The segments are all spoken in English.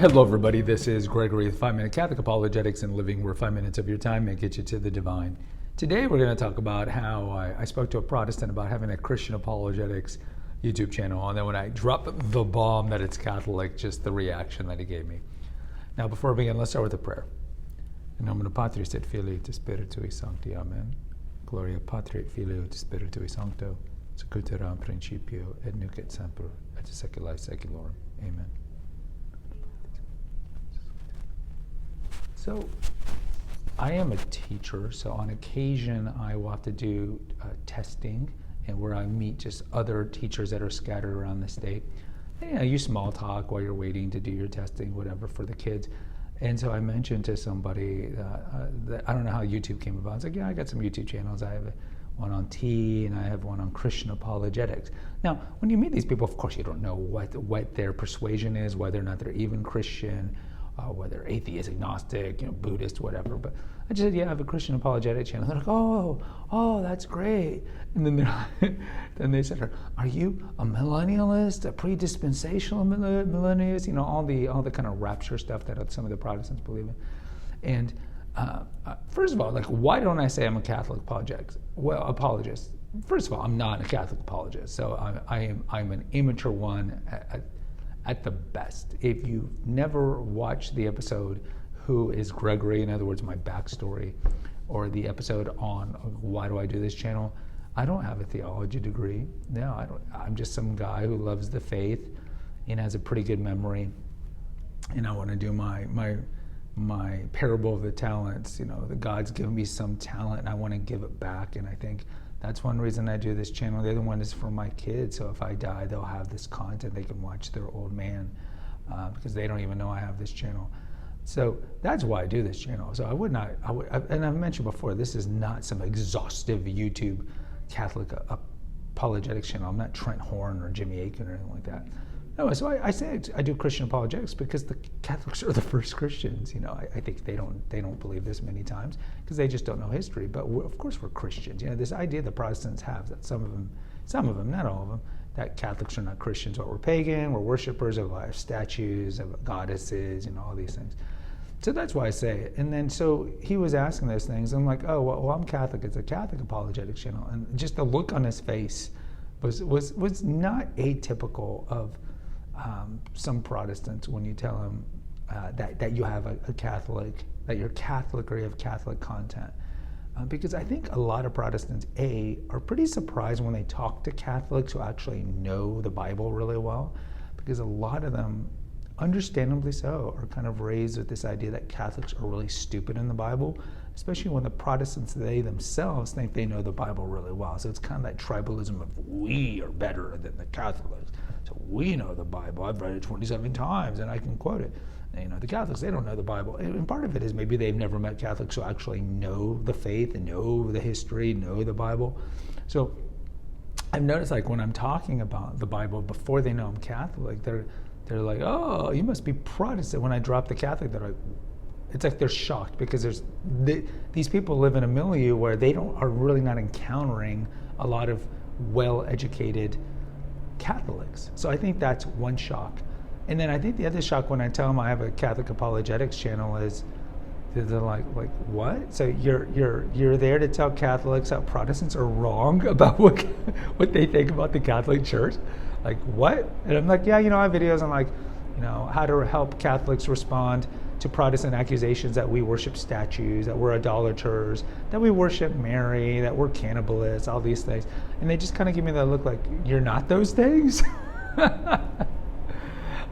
Hello everybody, this is Gregory with 5 Minute Catholic Apologetics and living where 5 minutes of your time may get you to the divine. Today we're going to talk about how I spoke to a Protestant about having a Christian apologetics YouTube channel, and then when I dropped the bomb that it's Catholic, just the reaction that he gave me. Now before we begin, let's start with a prayer. In nomine Patris et Filii et Spiritui Sancti. Amen. Gloria Patri et Filio et Spiritui Sancto, secutora in principio et nunc et semper et secula seculorum. Amen. So, I am a teacher, so on occasion I will have to do testing, and where I meet just other teachers that are scattered around the state. And you small talk while you're waiting to do your testing, whatever, for the kids. And so I mentioned to somebody that I don't know how YouTube came about. I was like, yeah, I got some YouTube channels. I have one on tea, and I have one on Christian apologetics. Now, when you meet these people, of course, you don't know what their persuasion is, whether or not they're even Christian, whether atheist, agnostic, Buddhist, whatever. But I just said, yeah, I have a Christian apologetic channel. They're like, oh, that's great. And then then they said, are you a millennialist, a pre-dispensational millennialist? All the kind of rapture stuff that some of the Protestants believe in. And first of all, why don't I say I'm a Catholic apologist? Well, apologist. First of all, I'm not a Catholic apologist, so I'm an immature one at the best. If you've never watched the episode, Who is Gregory? In other words, my backstory, or the episode on why do I do this channel, I don't have a theology degree. No, I don't. I'm just some guy who loves the faith and has a pretty good memory. And I want to do my parable of the talents. The God's given me some talent, and I want to give it back. And I think that's one reason I do this channel. The other one is for my kids. So if I die, they'll have this content. They can watch their old man because they don't even know I have this channel. So that's why I do this channel. So and I've mentioned before, this is not some exhaustive YouTube Catholic apologetics channel. I'm not Trent Horn or Jimmy Akin or anything like that. No, so I say I do Christian apologetics because the Catholics are the first Christians. I think they don't believe this many times because they just don't know history. But of course we're Christians. This idea the Protestants have that some of them, not all of them, that Catholics are not Christians, but we're pagan, we're worshipers of statues, of goddesses, all these things. So that's why I say it. And then so he was asking those things. I'm like, oh well, I'm Catholic. It's a Catholic apologetics channel, and just the look on his face was not atypical of some Protestants when you tell them that you have a Catholic, that you're Catholic or you have Catholic content. Because I think a lot of Protestants, are pretty surprised when they talk to Catholics who actually know the Bible really well, because a lot of them, understandably so, are kind of raised with this idea that Catholics are really stupid in the Bible, especially when the Protestants, they themselves think they know the Bible really well. So it's kind of that tribalism of we are better than the Catholics. So we know the Bible. I've read it 27 times and I can quote it. And, the Catholics, they don't know the Bible. And part of it is maybe they've never met Catholics who actually know the faith and know the history, know the Bible. So I've noticed when I'm talking about the Bible before they know I'm Catholic, they're like, oh, you must be Protestant. When I drop the Catholic, they're like, it's like they're shocked because these people live in a milieu where they are really not encountering a lot of well-educated Catholics. So I think that's one shock. And then I think the other shock when I tell them I have a Catholic apologetics channel is they're like what? So you're there to tell Catholics how Protestants are wrong about what they think about the Catholic Church? Like what? And I'm like, yeah, I have videos on how to help Catholics respond to Protestant accusations that we worship statues, that we're idolaters, that we worship Mary, that we're cannibalists, all these things. And they just kind of give me that look like, you're not those things?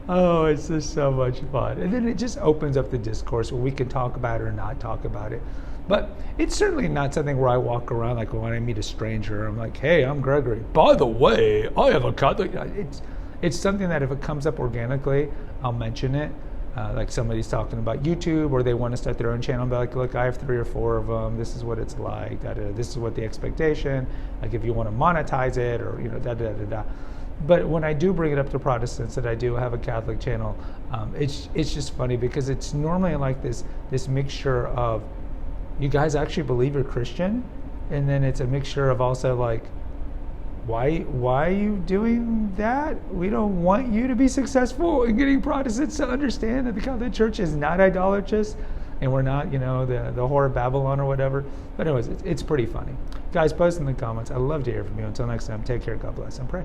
Oh, it's just so much fun. And then it just opens up the discourse where we can talk about it or not talk about it. But it's certainly not something where I walk around when I meet a stranger, I'm like, hey, I'm Gregory. By the way, I have a Catholic. It's something that if it comes up organically, I'll mention it. Like somebody's talking about YouTube or they want to start their own channel, I'll be like, look, I have 3 or 4 of them. This is what it's like. This is what the expectation. Like if you want to monetize it or, da-da-da-da-da. But when I do bring it up to Protestants that I do have a Catholic channel, it's just funny because it's normally like this mixture of, you guys actually believe you're Christian? And then it's a mixture of also why are you doing that? We don't want you to be successful in getting Protestants to understand that the Catholic Church is not idolatrous, and we're not, the whore of Babylon or whatever. But anyways, it's pretty funny. Guys, post in the comments. I'd love to hear from you. Until next time, take care. God bless and pray.